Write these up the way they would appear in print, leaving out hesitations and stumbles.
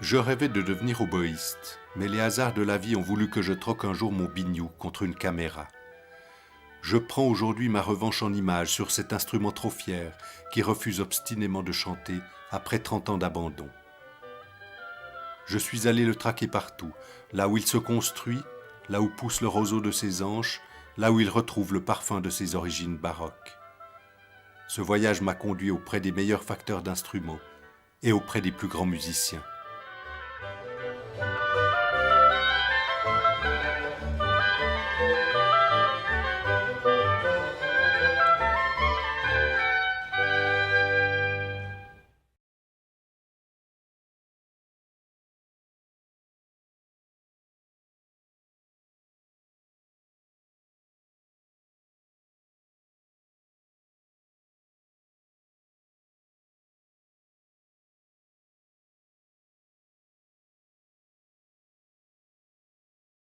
Je rêvais de devenir oboïste, mais les hasards de la vie ont voulu que je troque un jour mon biniou contre une caméra. Je prends aujourd'hui ma revanche en images sur cet instrument trop fier qui refuse obstinément de chanter après 30 ans d'abandon. Je suis allé le traquer partout, là où il se construit, là où pousse le roseau de ses hanches, là où il retrouve le parfum de ses origines baroques. Ce voyage m'a conduit auprès des meilleurs facteurs d'instruments et auprès des plus grands musiciens.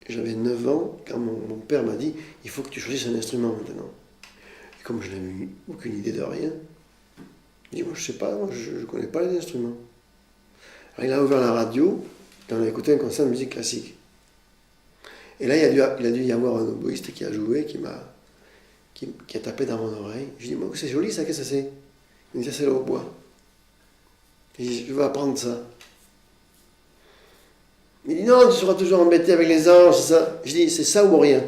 J'avais 9 ans quand mon père m'a dit il faut que tu choisisses un instrument maintenant. Et comme je n'avais eu aucune idée de rien, il dit moi je sais pas, moi, je ne connais pas les instruments. Alors il a ouvert la radio et on a écouté un concert de musique classique. Et là il a dû y avoir un oboïste qui a joué, qui a tapé dans mon oreille. Je lui dis moi c'est joli ça, qu'est-ce que c'est? Il me dit ça c'est le hautbois. Je dis je veux apprendre ça. Il dit non, tu seras toujours embêté avec les anges, c'est ça. Je dis c'est ça ou rien.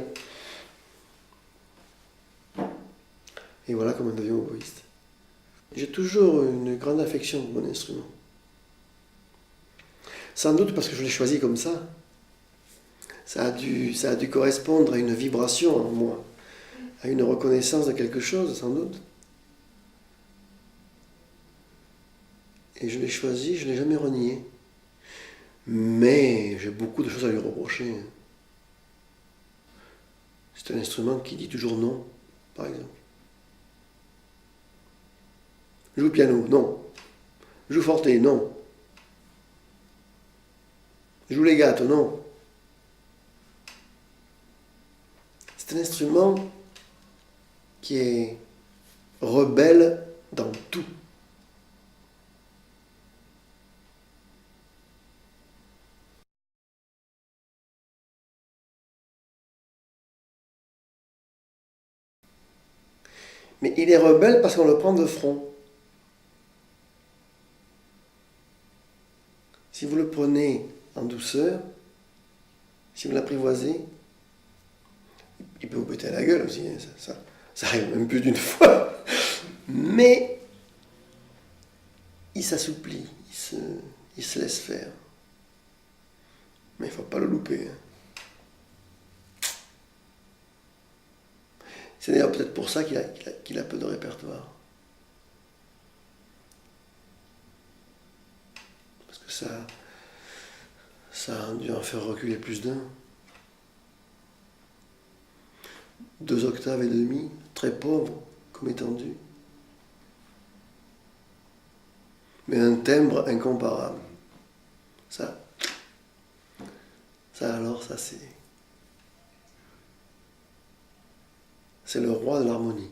Et voilà comment on devient oboïste. J'ai toujours une grande affection pour mon instrument. Sans doute parce que je l'ai choisi comme ça. Ça a dû correspondre à une vibration en moi, à une reconnaissance de quelque chose, sans doute. Et je l'ai choisi, je ne l'ai jamais renié. Mais j'ai beaucoup de choses à lui reprocher. C'est un instrument qui dit toujours non, par exemple. Joue au piano, non. Joue forte, non. Joue legato, non. C'est un instrument qui est rebelle dans tout. Mais il est rebelle parce qu'on le prend de front. Si vous le prenez en douceur, si vous l'apprivoisez, il peut vous péter à la gueule aussi, hein, ça arrive même plus d'une fois. Mais il s'assouplit, il se laisse faire. Mais il ne faut pas le louper. Hein. C'est d'ailleurs peut-être pour ça qu'il a peu de répertoire. Parce que ça a dû en faire reculer plus d'un. 2 octaves et demi, très pauvre comme étendue. Mais un timbre incomparable. Ça alors, ça c'est le roi de l'harmonie.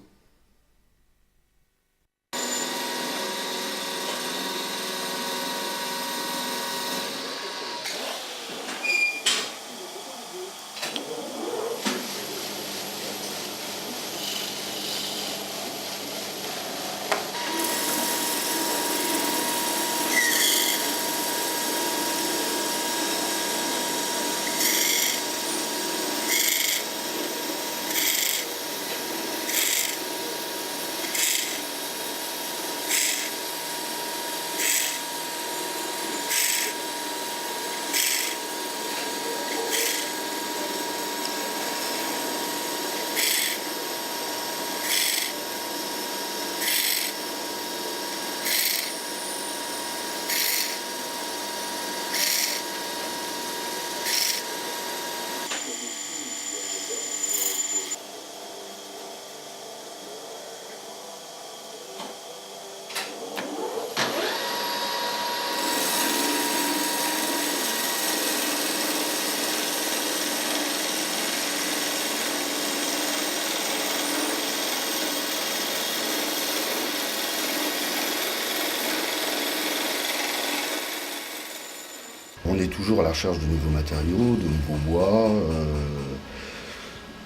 On est toujours à la recherche de nouveaux matériaux, de nouveaux bois.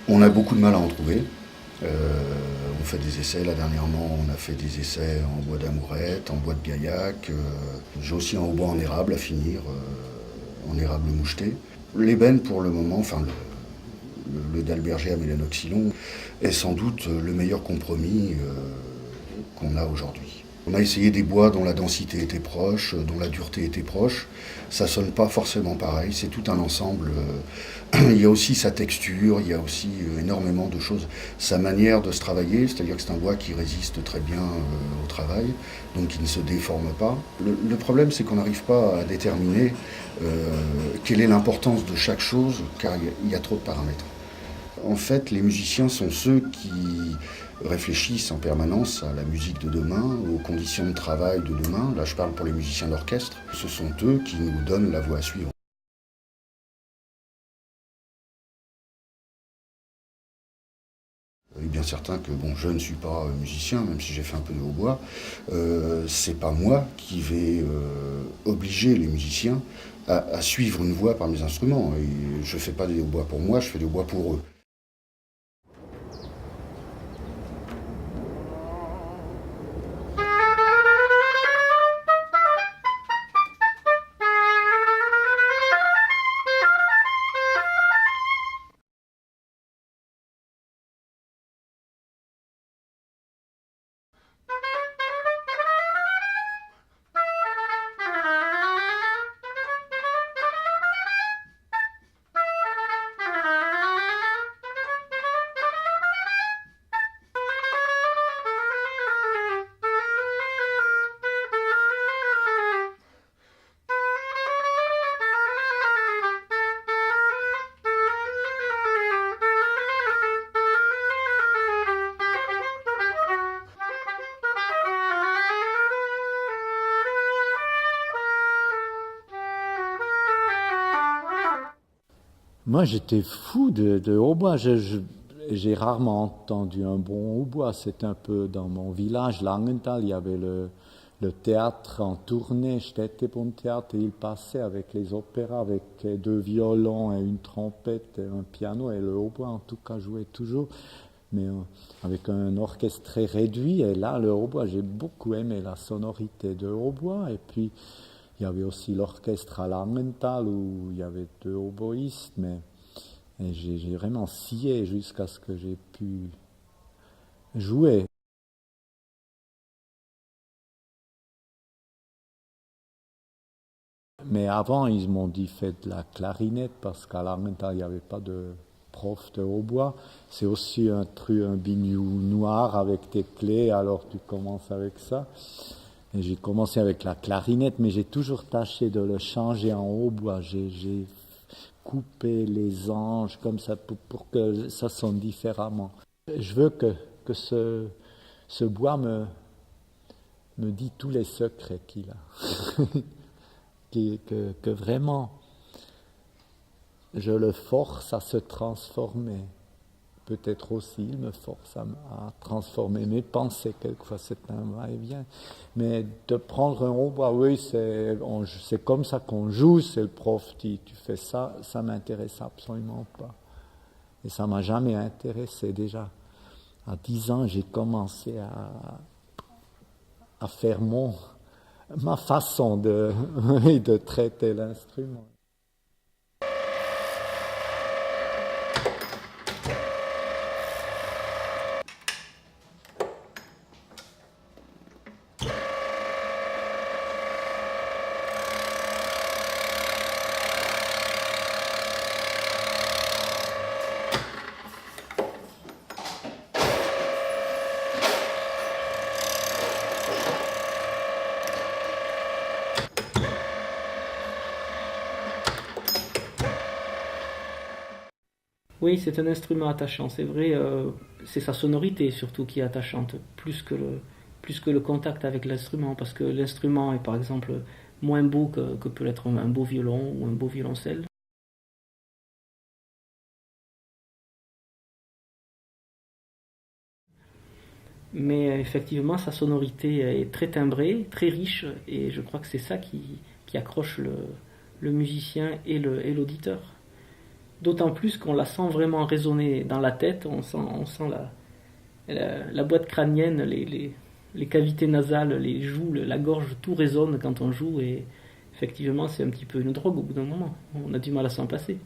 On a beaucoup de mal à en trouver. On fait des essais. Là, dernièrement, on a fait des essais en bois d'amourette, en bois de gaillac. J'ai aussi un hautbois en érable à finir, en érable moucheté. L'ébène, pour le moment, enfin le Dalberger à mélanoxylon, est sans doute le meilleur compromis qu'on a aujourd'hui. On a essayé des bois dont la densité était proche, dont la dureté était proche. Ça sonne pas forcément pareil, c'est tout un ensemble. Il y a aussi sa texture, il y a aussi énormément de choses. Sa manière de se travailler, c'est-à-dire que c'est un bois qui résiste très bien au travail, donc qui ne se déforme pas. Le problème, c'est qu'on n'arrive pas à déterminer quelle est l'importance de chaque chose, car il y a trop de paramètres. En fait, les musiciens sont ceux qui réfléchissent en permanence à la musique de demain, aux conditions de travail de demain. Là, je parle pour les musiciens d'orchestre. Ce sont eux qui nous donnent la voie à suivre. Il est bien certain que bon, je ne suis pas musicien, même si j'ai fait un peu de hautbois. C'est pas moi qui vais obliger les musiciens à suivre une voie par mes instruments. Et je fais pas des hautbois pour moi, je fais des hautbois pour eux. Moi, j'étais fou de hautbois. J'ai rarement entendu un bon hautbois. C'est un peu dans mon village, Langenthal, il y avait le théâtre en tournée, Städtebundtheater, et il passait avec les opéras, avec deux violons et une trompette et un piano, et le hautbois en tout cas jouait toujours, mais avec un orchestre très réduit. Et là, le hautbois, j'ai beaucoup aimé la sonorité de hautbois. Et puis, il y avait aussi l'orchestre à Langenthal où il y avait deux hautboistes, mais et j'ai vraiment scié jusqu'à ce que j'ai pu jouer. Mais avant, ils m'ont dit faites de la clarinette parce qu'à Langenthal, il n'y avait pas de prof de hautbois. C'est aussi un truc, un biniou noir avec tes clés, alors tu commences avec ça. Et j'ai commencé avec la clarinette, mais j'ai toujours tâché de le changer en hautbois. J'ai coupé les anges comme ça pour que ça sonne différemment. Je veux que ce bois me dit tous les secrets qu'il a. que vraiment je le force à se transformer. Peut-être aussi il me force à transformer mes pensées, quelquefois c'est un va-et-vient. Mais de prendre un hautbois, oui, c'est comme ça qu'on joue, c'est le prof dit tu fais ça, ça m'intéresse absolument pas. Et ça m'a jamais intéressé déjà. À 10 ans, j'ai commencé à faire ma façon de traiter l'instrument. Oui, c'est un instrument attachant, c'est vrai. C'est sa sonorité surtout qui est attachante, plus que le contact avec l'instrument, parce que l'instrument est par exemple moins beau que peut l'être un beau violon ou un beau violoncelle. Mais effectivement, sa sonorité est très timbrée, très riche, et je crois que c'est ça qui accroche le musicien et l'auditeur. D'autant plus qu'on la sent vraiment résonner dans la tête, on sent la boîte crânienne, les cavités nasales, les joues, la gorge, tout résonne quand on joue, et effectivement c'est un petit peu une drogue au bout d'un moment, on a du mal à s'en passer.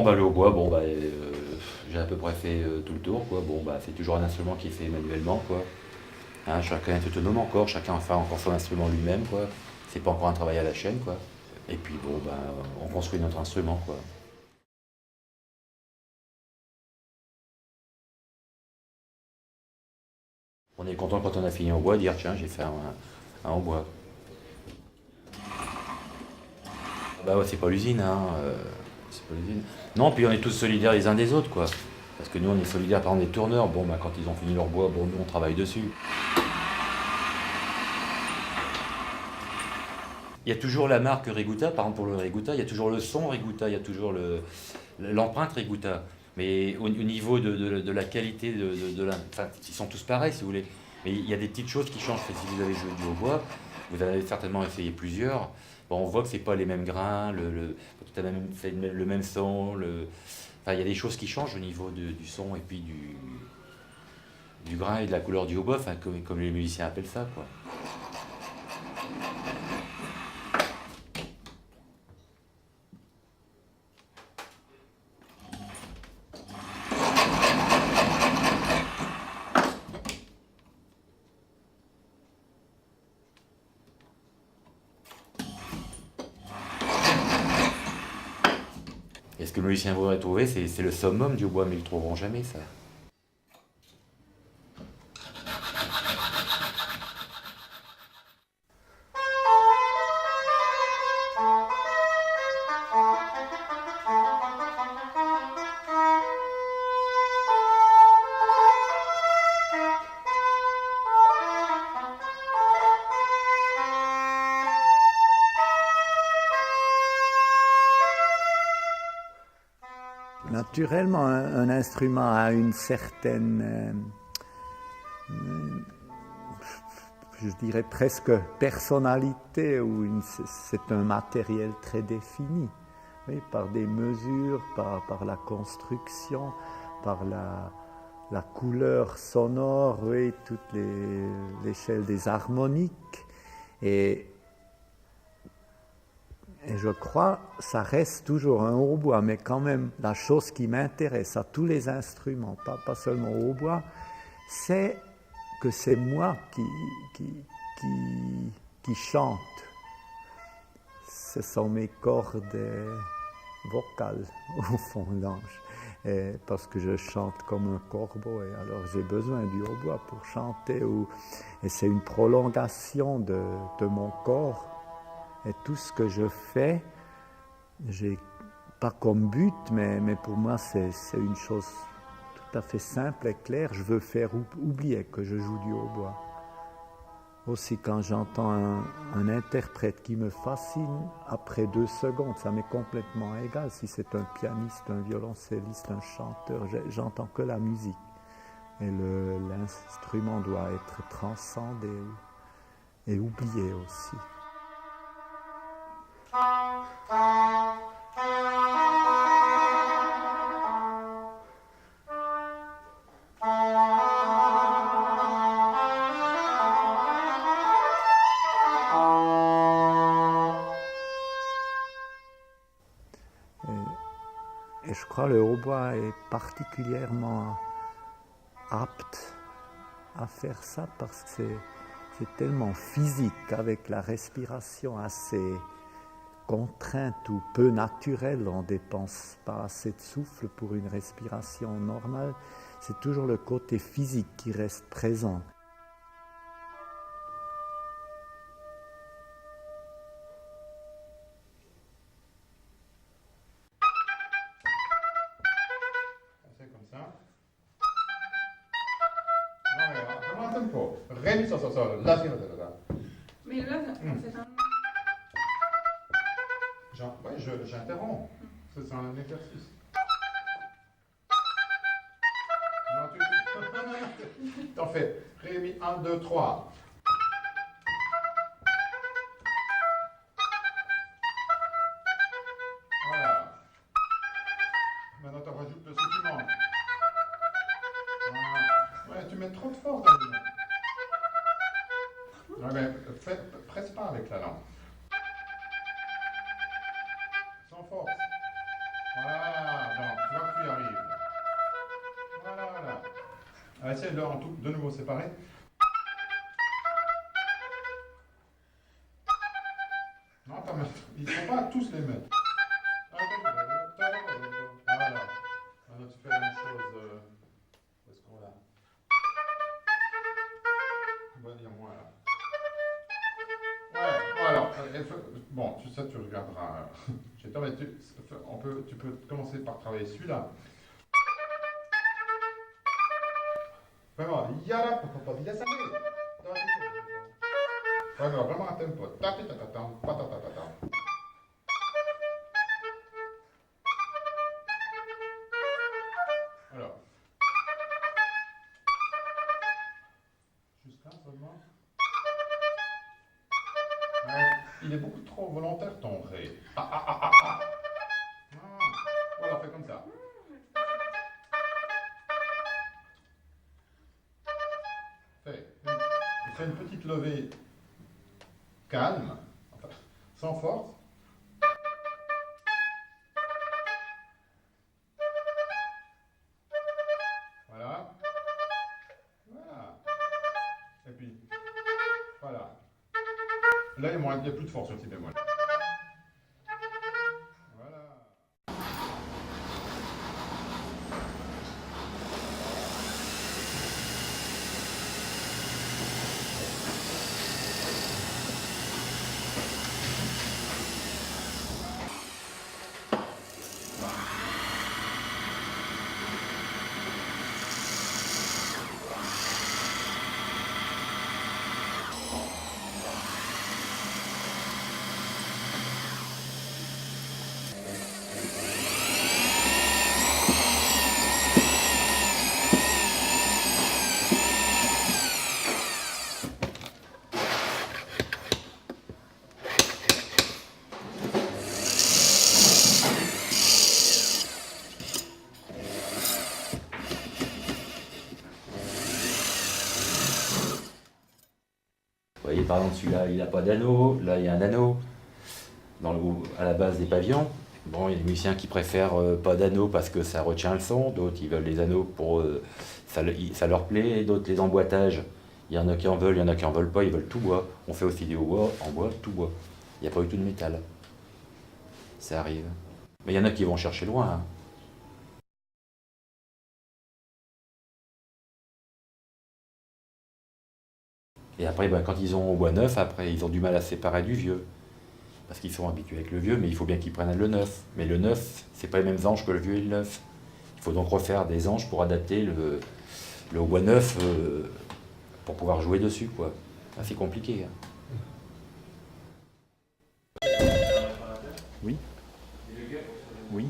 Non, bah, le hautbois, bon, bah, j'ai à peu près fait tout le tour, quoi. Bon, bah, c'est toujours un instrument qui est fait manuellement, quoi. Hein, chacun est autonome encore, chacun fait encore son instrument lui-même, quoi. C'est pas encore un travail à la chaîne, quoi. Et puis, bon, bah, on construit notre instrument, quoi. On est content quand on a fini au bois, de dire tiens, j'ai fait un hautbois. Bah ouais, c'est pas l'usine, hein. C'est pas l'usine. Non, puis on est tous solidaires les uns des autres, quoi. Parce que nous, on est solidaires, par exemple, des tourneurs. Bon, bah, quand ils ont fini leur bois, bon, nous, on travaille dessus. Il y a toujours la marque Reguta, par exemple, pour le Reguta, il y a toujours le son Reguta, il y a toujours l'empreinte Reguta. Mais au niveau de la qualité enfin, ils sont tous pareils, si vous voulez. Mais il y a des petites choses qui changent. Si vous avez joué du hautbois, vous en avez certainement essayé plusieurs. Bon, on voit que c'est pas les mêmes grains, tout a même fait le même son. Enfin, il y a des choses qui changent au niveau du son et puis du grain et de la couleur du hautbois, enfin, comme les musiciens appellent ça, quoi. Et ce que le musicien voudrait trouver, c'est le summum du hautbois, mais ils ne le trouveront jamais, ça. Naturellement, un instrument a une certaine, je dirais presque personnalité, ou c'est un matériel très défini, oui, par des mesures, par la construction, par la couleur sonore, oui, toute l'échelle des harmoniques. Et je crois que ça reste toujours un hautbois, mais quand même, la chose qui m'intéresse à tous les instruments, pas seulement au hautbois, c'est que c'est moi qui chante. Ce sont mes cordes vocales, au fond, l'ange. Parce que je chante comme un corbeau, et alors j'ai besoin du hautbois pour chanter. Et c'est une prolongation de mon corps. Et tout ce que je fais, j'ai pas comme but, mais pour moi c'est une chose tout à fait simple et claire. Je veux faire oublier que je joue du hautbois. Aussi quand j'entends un interprète qui me fascine, après 2 secondes, ça m'est complètement égal. Si c'est un pianiste, un violoncelliste, un chanteur, j'entends que la musique. Et l'instrument doit être transcendé et oublié aussi. Et je crois que le hautbois est particulièrement apte à faire ça parce que c'est tellement physique, avec la respiration assez contrainte ou peu naturelle. On ne dépense pas assez de souffle pour une respiration normale. C'est toujours le côté physique qui reste présent. C'est comme ça. Non, mais vraiment un tempo. Ré, mi, sol, la, si, la. Mais là, c'est un... Ouais, j'interromps. C'est un exercice. Non, t'en fais. Ré, mi, 1, 2, 3. Voilà. Maintenant, tu rajoutes le son qui manque. Ouais, tu mets trop de force dans le nom. Ouais, mais presse pas avec la langue. Sans force. Voilà. Essaye-le en tout, de nouveau séparé. Non, attends, mais ils ne sont pas tous les mêmes. Voilà. Maintenant, tu fais la même chose. Où est-ce qu'on l'a? On va dire moi là. Ouais, alors, bon, ça tu regarderas chez toi, mais tu peux commencer par travailler celui-là. Vraiment, yara, papa, il y a ça. Ouais, mais vraiment à tempo. Alors. Jusqu'à seulement. Ouais, il est beaucoup trop volontaire ton ré. Voilà, fais comme ça. Fais une petite levée calme, enfin, sans force. Voilà. Voilà. Et puis, voilà. Là, il n'y a plus de force sur le si bémol. Voilà. Vous voyez, par exemple, celui-là, il n'a pas d'anneau. Là, il y a un anneau à la base des pavillons. Bon, il y a des musiciens qui préfèrent pas d'anneau parce que ça retient le son. D'autres, ils veulent les anneaux pour... ça leur plaît. D'autres, les emboîtages. Il y en a qui en veulent, il y en a qui en veulent pas. Ils veulent tout bois. On fait aussi des bois, en bois, tout bois. Il n'y a pas du tout de métal. Ça arrive. Mais il y en a qui vont chercher loin, hein. Et après, ben, quand ils ont au bois neuf, après, ils ont du mal à se séparer du vieux. Parce qu'ils sont habitués avec le vieux, mais il faut bien qu'ils prennent le neuf. Mais le neuf, c'est pas les mêmes anges que le vieux et le neuf. Il faut donc refaire des anges pour adapter le bois neuf pour pouvoir jouer dessus, quoi. Ah, c'est compliqué, hein. Oui. Oui.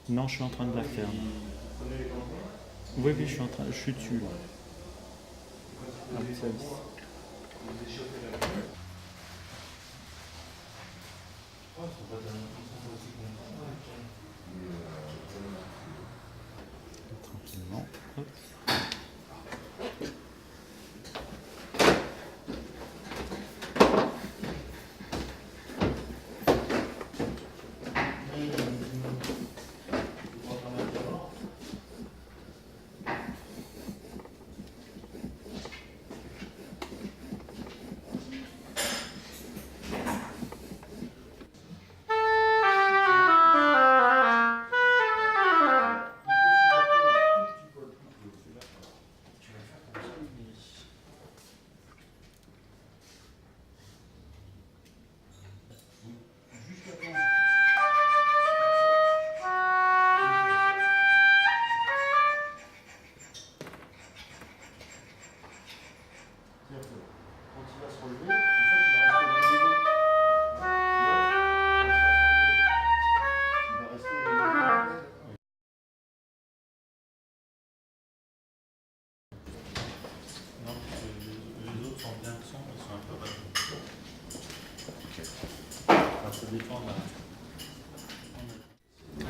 Non, je suis en train de la faire. Oui, je suis dessus là. Ah oui, ça visse. Tranquillement. Hop.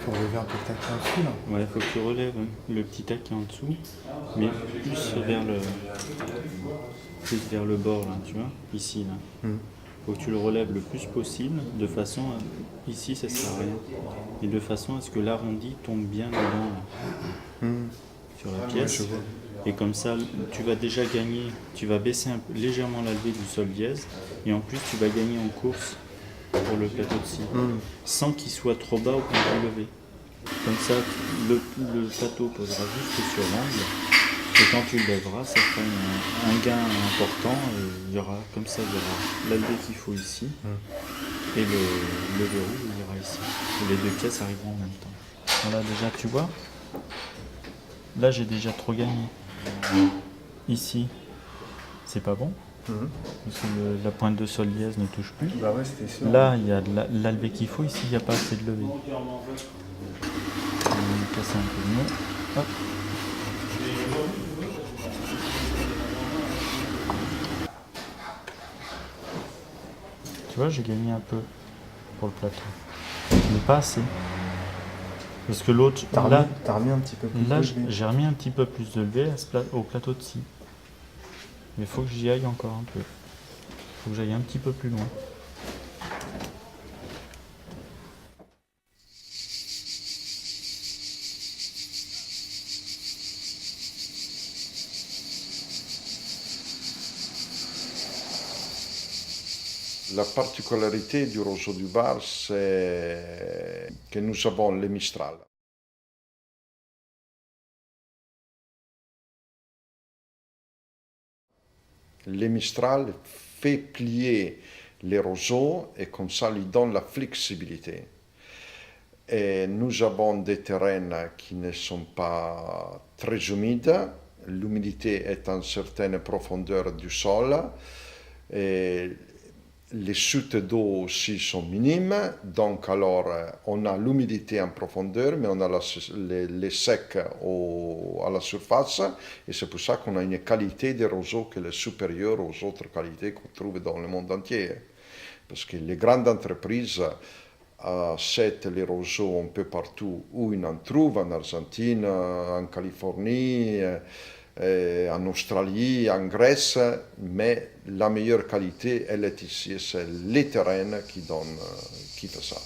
Faut relever un peu le tac en dessous là. Ouais, faut que tu relèves le petit tac qui est en dessous, mais plus vers le bord là, tu vois, ici là. faut que tu le relèves le plus possible, de façon à... Ici, ça sert à rien. Et de façon à ce que l'arrondi tombe bien dedans, là, sur la pièce. Et comme ça, tu vas déjà gagner, tu vas baisser légèrement la levée du sol dièse, et en plus, tu vas gagner en course pour le plateau de si, sans qu'il soit trop bas au point de lever. Comme ça, le plateau posera juste sur l'angle, et quand tu le lèveras, ça fera un gain important, et il y aura, comme ça, il y aura la levée qu'il faut ici, et le verrou, il ira ici. Et les deux pièces arriveront en même temps. Voilà, déjà, tu vois, là, j'ai déjà trop gagné. Ici, c'est pas bon, parce que la pointe de sol dièse ne touche plus. Bah ouais, c'était sûr. Là, il y a de la levée qu'il faut, ici, il n'y a pas assez de levée. On va casser un peu le nez. Hop. Tu vois, j'ai gagné un peu pour le plateau. Mais pas assez. Parce que l'autre, T'as là, remis un petit peu plus. là de j'ai levée. j'ai remis un petit peu plus de levée au plateau de scie. Mais il faut que j'y aille encore un peu. Il faut que j'aille un petit peu plus loin. La particolarité du roseau du Var, c'est que nous avons les Mistral. Les Mistral fait plier les roseaux et comme ça lui donne la flexibilité. Et nous avons des terrains qui ne sont pas très humides. L'humidité est à une certaine profondeur du sol. Et les chutes d'eau aussi sont minimes, donc alors on a l'humidité en profondeur, mais on a les secs à la surface, et c'est pour ça qu'on a une qualité des roseaux qui est supérieure aux autres qualités qu'on trouve dans le monde entier. Parce que les grandes entreprises achètent les roseaux un peu partout où ils en trouvent, en Argentine, en Californie, en Australie, en Grèce, mais la meilleure qualité, elle est ici, c'est les terrains qui fait ça.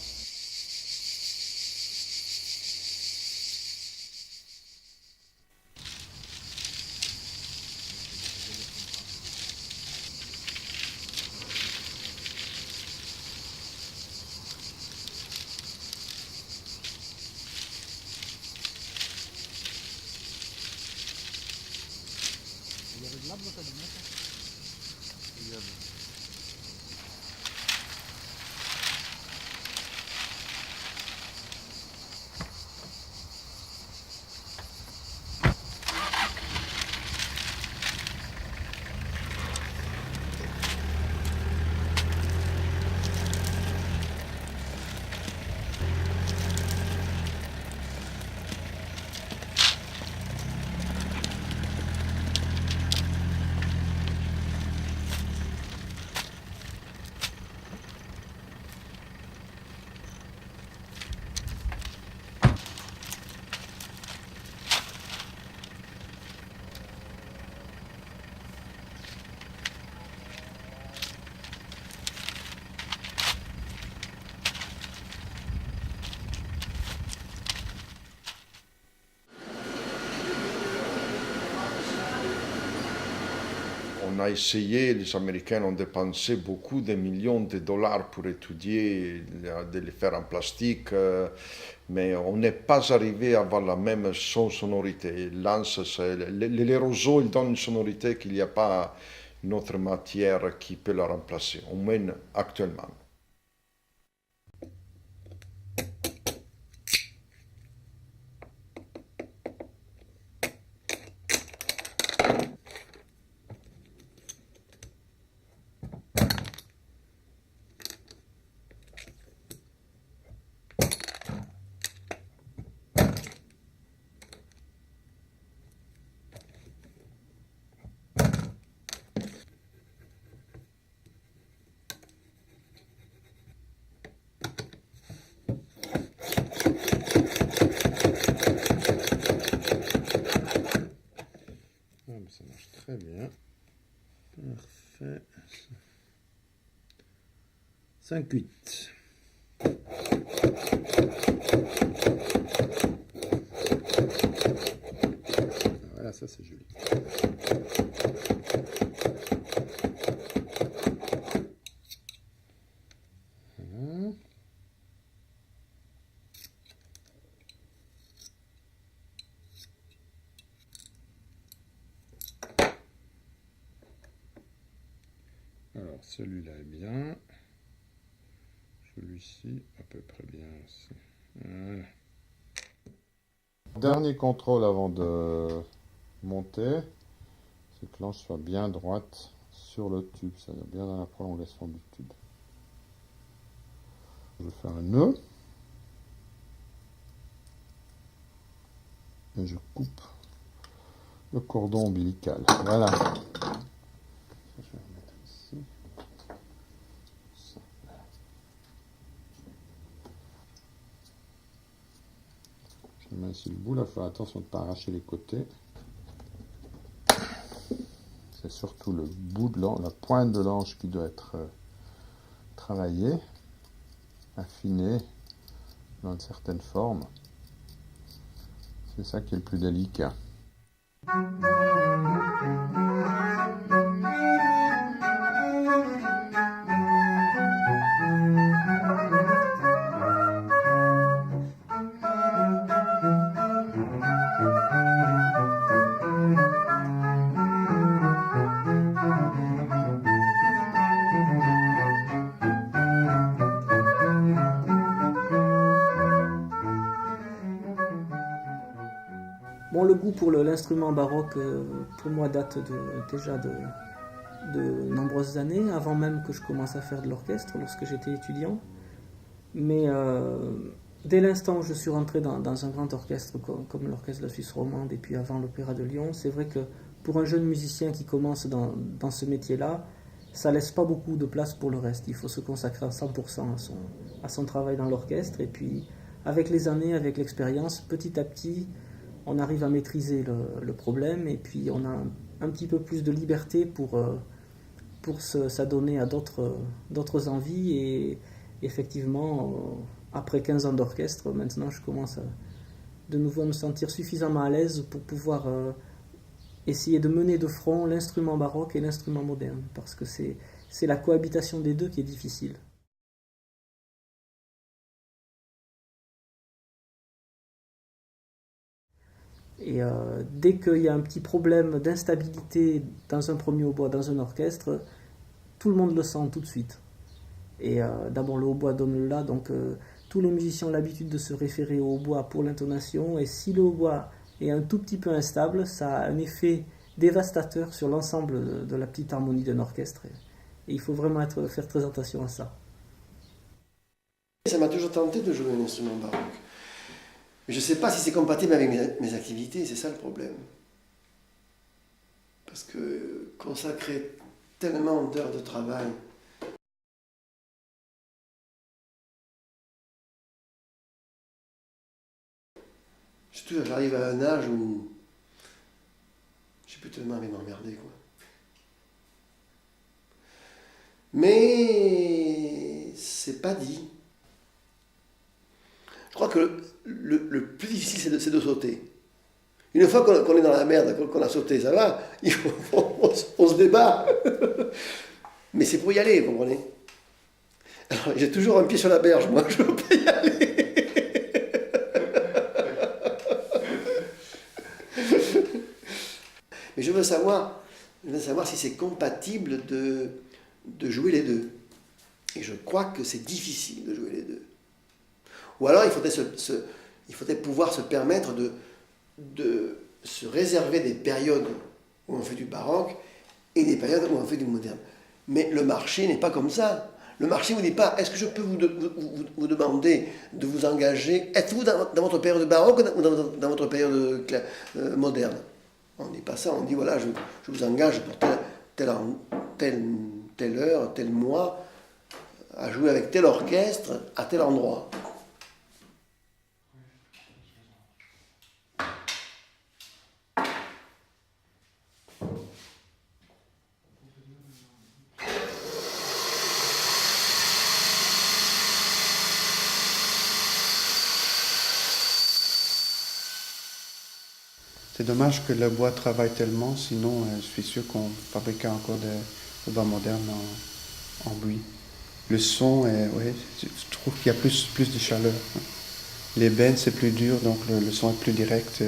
On a essayé, les Américains ont dépensé beaucoup de millions de dollars pour étudier, de les faire en plastique, mais on n'est pas arrivé à avoir la même sonorité. Les roseaux, ils donnent une sonorité qu'il n'y a pas une autre matière qui peut la remplacer, au moins actuellement. 5-8. Voilà, ça c'est joli. Voilà. Alors celui-là est bien. Celui-ci à peu près bien aussi. Voilà. Dernier contrôle avant de monter, c'est que l'anche soit bien droite sur le tube, c'est-à-dire bien dans la prolongation du tube. Je fais un nœud et je coupe le cordon ombilical. Voilà. Ça, je vais remettre ici. Ça, voilà. Je mets ici le bout, là, il faut faire attention de ne pas arracher les côtés. C'est surtout le bout de l'anche, la pointe de l'anche qui doit être travaillée, affinée dans une certaine forme. C'est ça qui est le plus délicat. Bon, le goût pour l'instrument baroque, pour moi, date déjà de nombreuses années, avant même que je commence à faire de l'orchestre, lorsque j'étais étudiant. Mais dès l'instant où je suis rentré dans un grand orchestre comme l'Orchestre de la Suisse romande et puis avant l'Opéra de Lyon, c'est vrai que pour un jeune musicien qui commence dans ce métier-là, ça laisse pas beaucoup de place pour le reste. Il faut se consacrer à 100% à son travail dans l'orchestre. Et puis, avec les années, avec l'expérience, petit à petit, on arrive à maîtriser le problème et puis on a un petit peu plus de liberté pour s'adonner à d'autres envies. Et effectivement, après 15 ans d'orchestre, maintenant je commence de nouveau à me sentir suffisamment à l'aise pour pouvoir essayer de mener de front l'instrument baroque et l'instrument moderne, parce que c'est la cohabitation des deux qui est difficile. Et dès qu'il y a un petit problème d'instabilité dans un premier hautbois, dans un orchestre, tout le monde le sent tout de suite. Et d'abord le hautbois donne le la, donc tous les musiciens ont l'habitude de se référer au hautbois pour l'intonation, et si le hautbois est un tout petit peu instable, ça a un effet dévastateur sur l'ensemble de la petite harmonie d'un orchestre. Et il faut vraiment faire très attention à ça. Ça m'a toujours tenté de jouer un instrument baroque. Mais je ne sais pas si c'est compatible avec mes activités, c'est ça le problème. Parce que consacrer tellement d'heures de travail, surtout j'arrive à un âge où j'ai plus tellement envie de m'emmerder, quoi. Mais c'est pas dit. Je crois que le plus difficile, c'est de sauter. Une fois qu'on est dans la merde, qu'on a sauté, ça va, on se débat. Mais c'est pour y aller, vous comprenez? Alors, j'ai toujours un pied sur la berge, moi, je ne veux pas y aller. Mais je veux savoir si c'est compatible de jouer les deux. Et je crois que c'est difficile de jouer les deux. Ou alors il faudrait pouvoir se permettre de se réserver des périodes où on fait du baroque et des périodes où on fait du moderne. Mais le marché n'est pas comme ça. Le marché ne vous dit pas, est-ce que je peux vous demander de vous engager, êtes-vous dans votre période baroque ou dans votre période moderne? On ne dit pas ça, on dit voilà, je vous engage pour telle heure, tel mois, à jouer avec tel orchestre, à tel endroit. C'est dommage que le bois travaille tellement, sinon je suis sûr qu'on fabriquait encore des hautbois modernes en buis. Le son, ouais, je trouve qu'il y a plus de chaleur. L'ébène, c'est plus dur, donc le son est plus direct.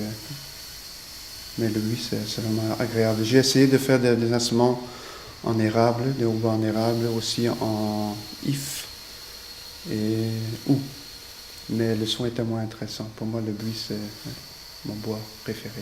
Mais le buis, c'est vraiment agréable. J'ai essayé de faire des instruments en érable, des hautbois en érable, aussi en if et ou. Mais le son était moins intéressant. Pour moi, le buis, c'est mon bois préféré.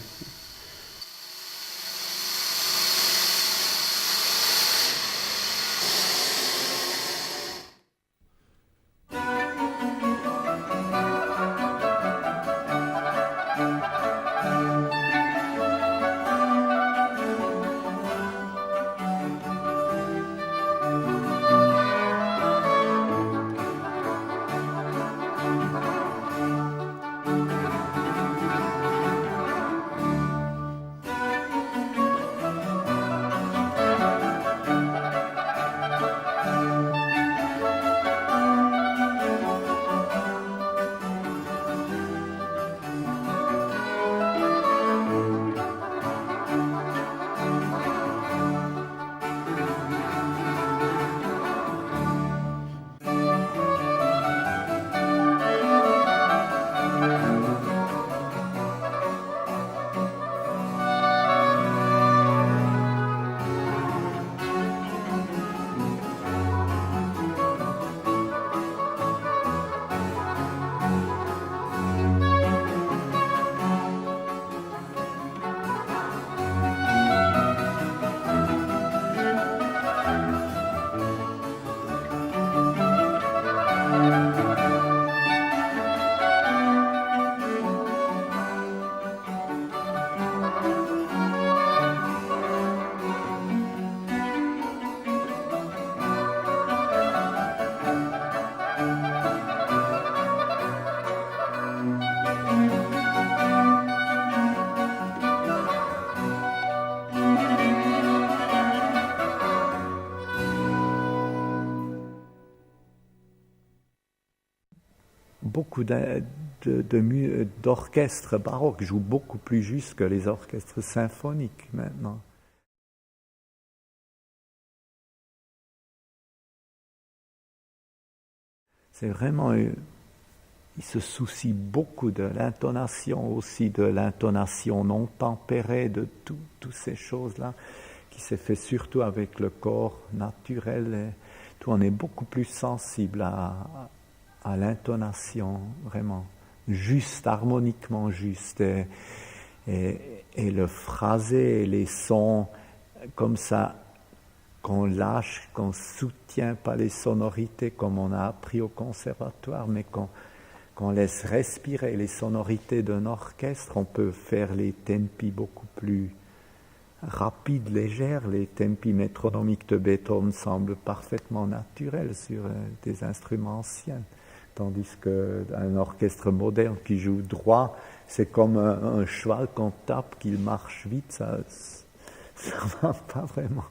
Beaucoup d'orchestres baroques jouent beaucoup plus juste que les orchestres symphoniques maintenant. C'est vraiment, ils se soucient beaucoup de l'intonation aussi, de l'intonation non tempérée, de toutes ces choses-là, qui s'est fait surtout avec le corps naturel. Et tout, on est beaucoup plus sensible à l'intonation, vraiment juste, harmoniquement juste, et le phrasé, et les sons comme ça, qu'on lâche, qu'on ne soutient pas les sonorités comme on a appris au conservatoire, mais qu'on laisse respirer les sonorités d'un orchestre. On peut faire les tempi beaucoup plus rapides, légères. Les tempi métronomiques de Beethoven semblent parfaitement naturels sur des instruments anciens. Tandis qu'un orchestre moderne qui joue droit, c'est comme un cheval qu'on tape, qu'il marche vite, ça ne va pas vraiment.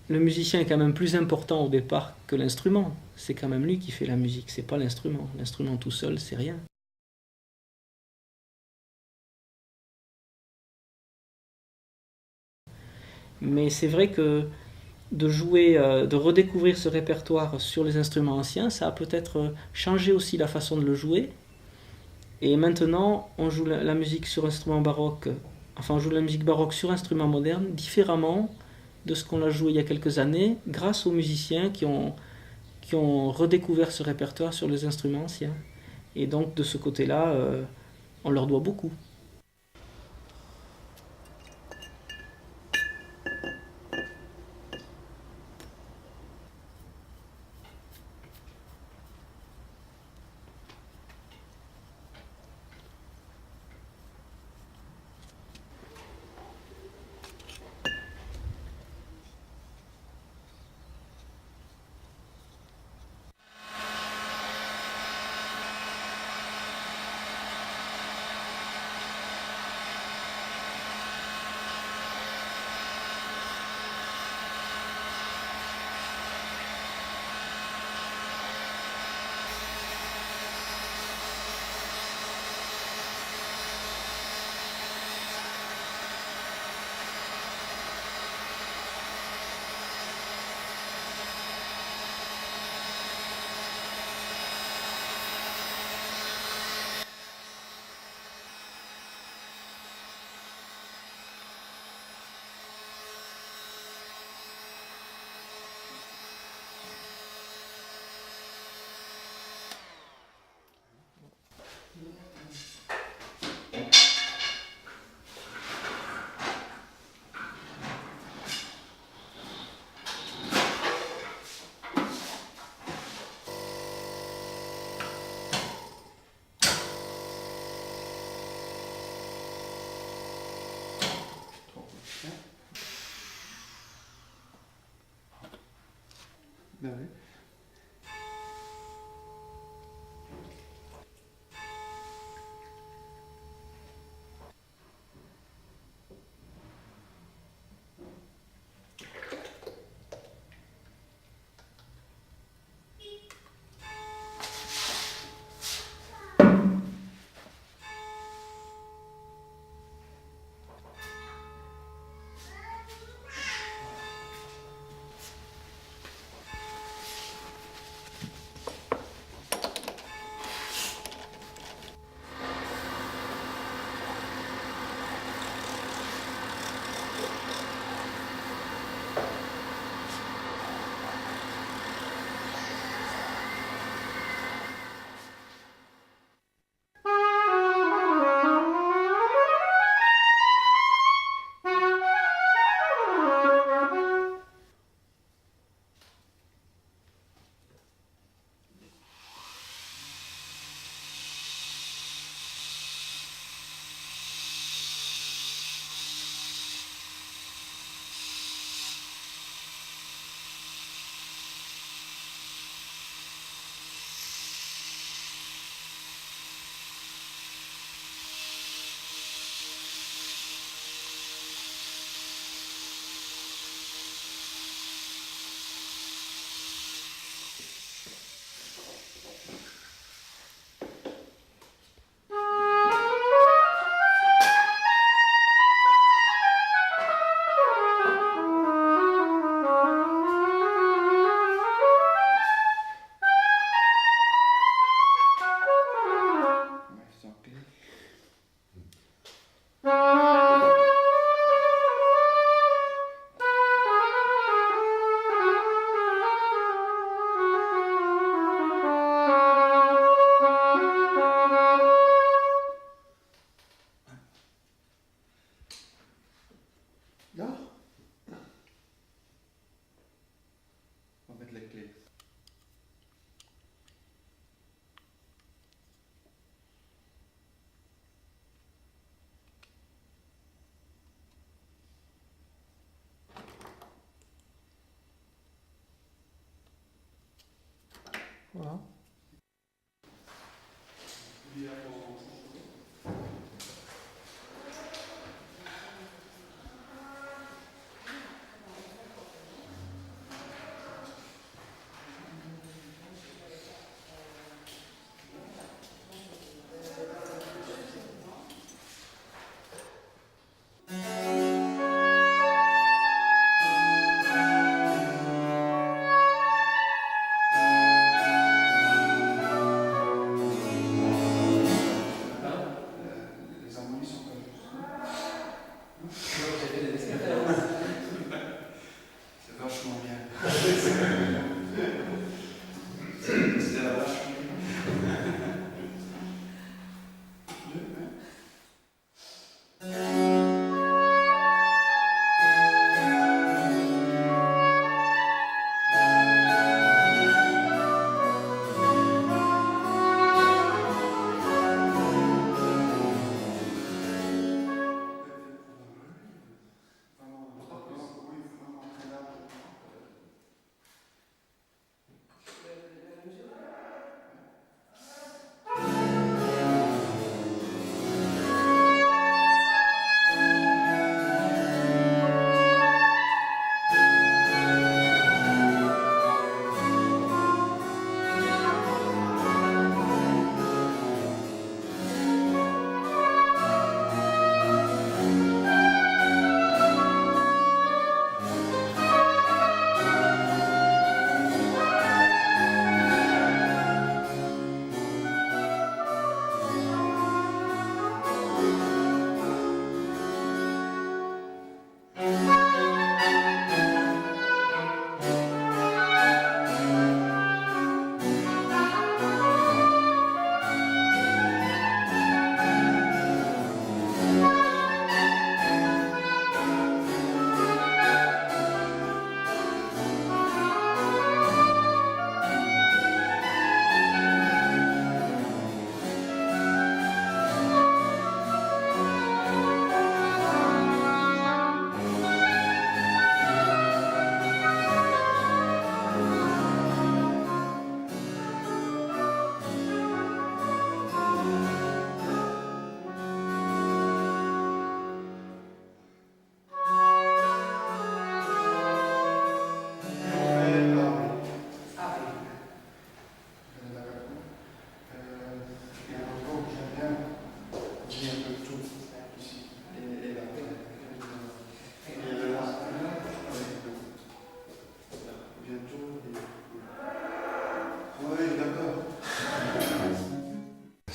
Le musicien est quand même plus important au départ que l'instrument. C'est quand même lui qui fait la musique, c'est pas l'instrument. L'instrument tout seul, c'est rien. Mais c'est vrai que de jouer, de redécouvrir ce répertoire sur les instruments anciens, ça a peut-être changé aussi la façon de le jouer. Et maintenant, on joue la musique sur instrument baroque, enfin on joue la musique baroque sur instrument moderne différemment de ce qu'on l'a joué il y a quelques années, grâce aux musiciens qui ont redécouvert ce répertoire sur les instruments anciens. Et donc de ce côté-là, on leur doit beaucoup. Ben oui. Voilà.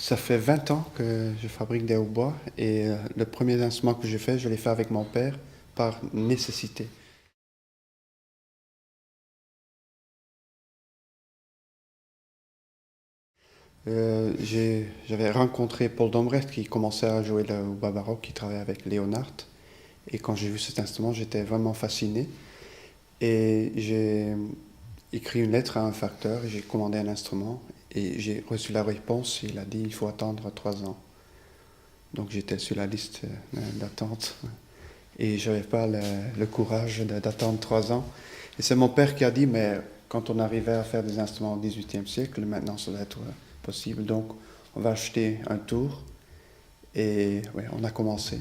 Ça fait 20 ans que je fabrique des hautbois et le premier instrument que j'ai fait, je l'ai fait avec mon père par nécessité. J'avais rencontré Paul Dombrecht qui commençait à jouer le hautbois baroque, qui travaillait avec Léonard. Et quand j'ai vu cet instrument, j'étais vraiment fasciné. Et j'ai écrit une lettre à un facteur, et j'ai commandé un instrument. Et j'ai reçu la réponse, il a dit il faut attendre 3 ans. Donc j'étais sur la liste d'attente. Et je n'avais pas le courage d'attendre 3 ans. Et c'est mon père qui a dit, mais quand on arrivait à faire des instruments au XVIIIe siècle, maintenant ça doit être possible. Donc on va acheter un tour. Et ouais, on a commencé.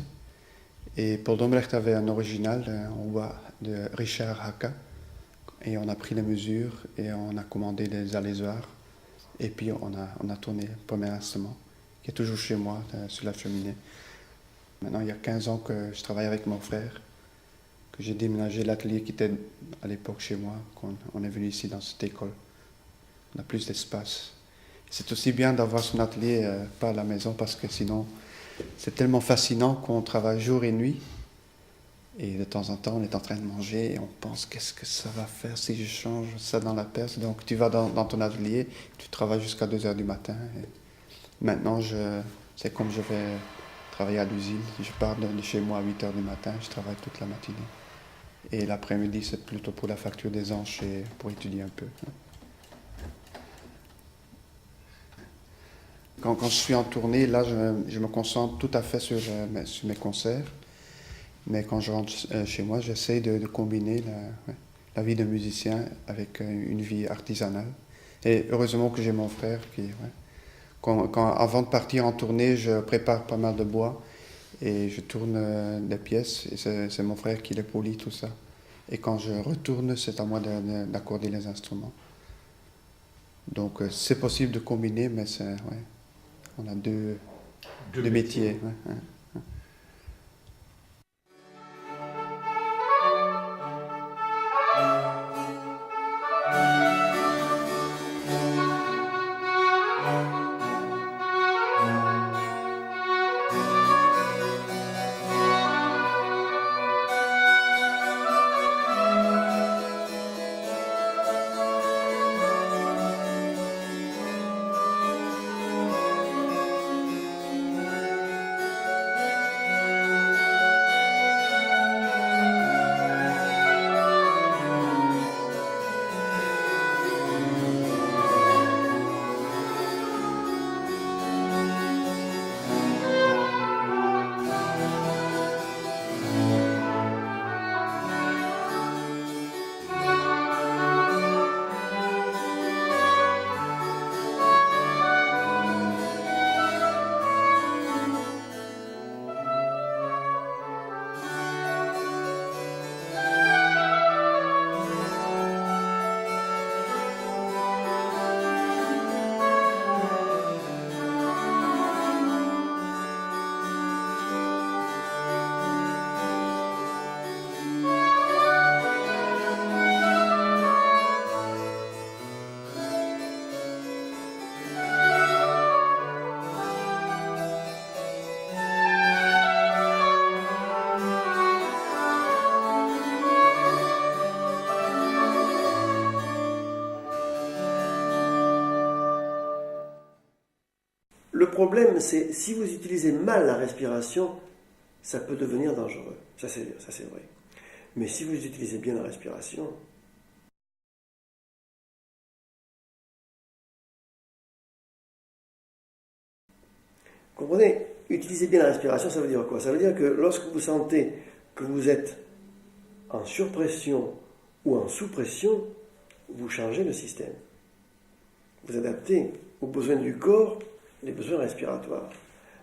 Et Paul Dombrecht avait un original en bois de Richard Haka. Et on a pris les mesures et on a commandé des alésoirs. Et puis on a tourné le premier instrument, qui est toujours chez moi, sur la cheminée. Maintenant, il y a 15 ans que je travaille avec mon frère, que j'ai déménagé l'atelier qui était à l'époque chez moi, qu'on est venu ici dans cette école. On a plus d'espace. C'est aussi bien d'avoir son atelier pas à la maison, parce que sinon, c'est tellement fascinant qu'on travaille jour et nuit. Et de temps en temps, on est en train de manger et on pense qu'est-ce que ça va faire si je change ça dans la perce. Donc tu vas dans ton atelier, tu travailles jusqu'à 2 heures du matin. Et maintenant, c'est comme je vais travailler à l'usine. Je pars de chez moi à 8 heures du matin, je travaille toute la matinée. Et l'après-midi, c'est plutôt pour la facture des anges et pour étudier un peu. Quand je suis en tournée, là, je me concentre tout à fait sur mes concerts. Mais quand je rentre chez moi, j'essaie de combiner la vie de musicien avec une vie artisanale. Et heureusement que j'ai mon frère qui... avant de partir en tournée, je prépare pas mal de bois et je tourne des pièces. Et c'est mon frère qui les polit, tout ça. Et quand je retourne, c'est à moi d'accorder les instruments. Donc c'est possible de combiner, mais on a deux métiers. Le problème, c'est si vous utilisez mal la respiration, ça peut devenir dangereux. Ça, c'est vrai. Mais si vous utilisez bien la respiration, comprenez, utiliser bien la respiration, ça veut dire quoi? Ça veut dire que lorsque vous sentez que vous êtes en surpression ou en sous-pression, vous changez le système. Vous adaptez aux besoins du corps les besoins respiratoires.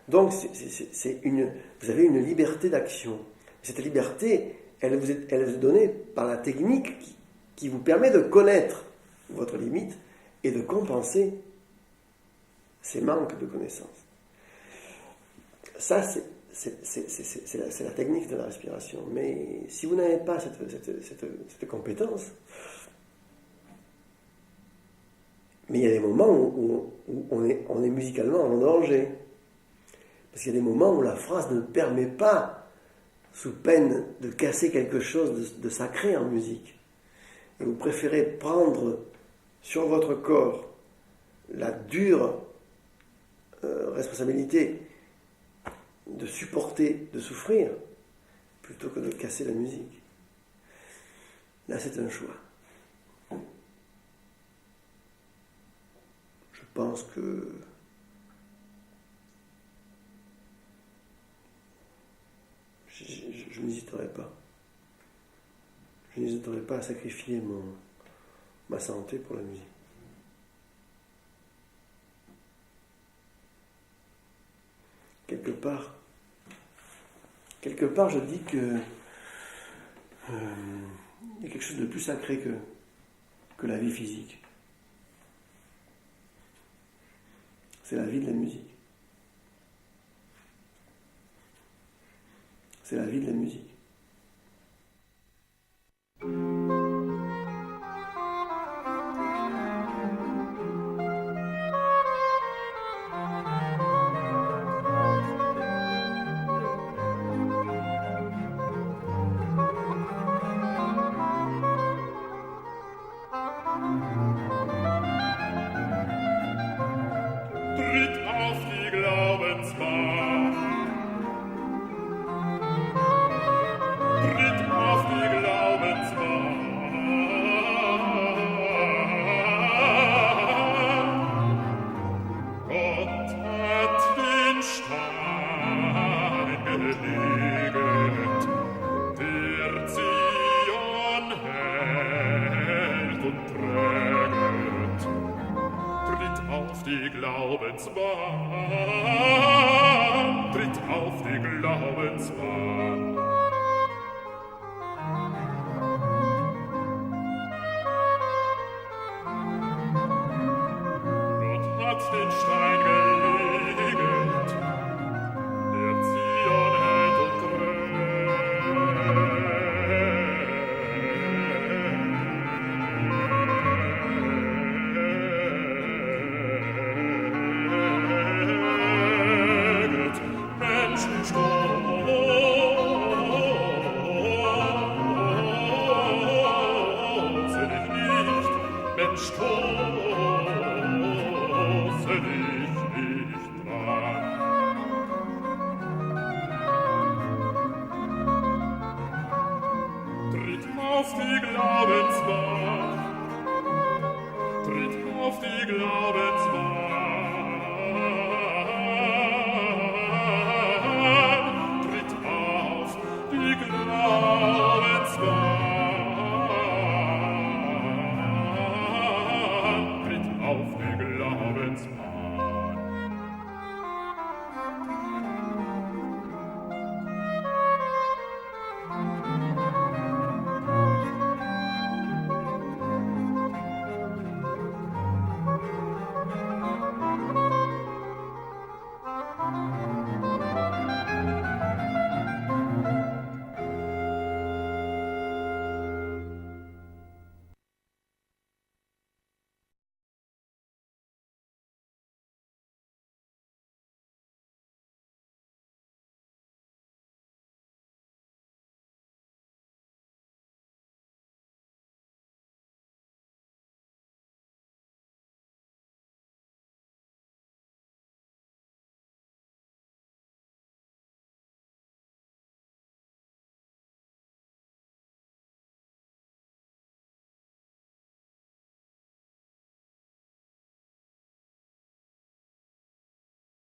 Donc, vous avez une liberté d'action. Cette liberté, elle vous est donnée par la technique qui vous permet de connaître votre limite et de compenser ces manques de connaissances. Ça, c'est la technique de la respiration. Mais si vous n'avez pas cette compétence, Mais il y a des moments où on est musicalement en danger. Parce qu'il y a des moments où la phrase ne permet pas, sous peine de casser quelque chose de sacré en musique. Et vous préférez prendre sur votre corps la dure responsabilité de supporter, de souffrir, plutôt que de casser la musique. Là, c'est un choix. Je pense que je n'hésiterai pas. Je n'hésiterai pas à sacrifier ma santé pour la musique. Quelque part, je dis que il y a quelque chose de plus sacré que la vie physique. C'est la vie de la musique. C'est la vie de la musique. Tritt auf die Glaubenswacht,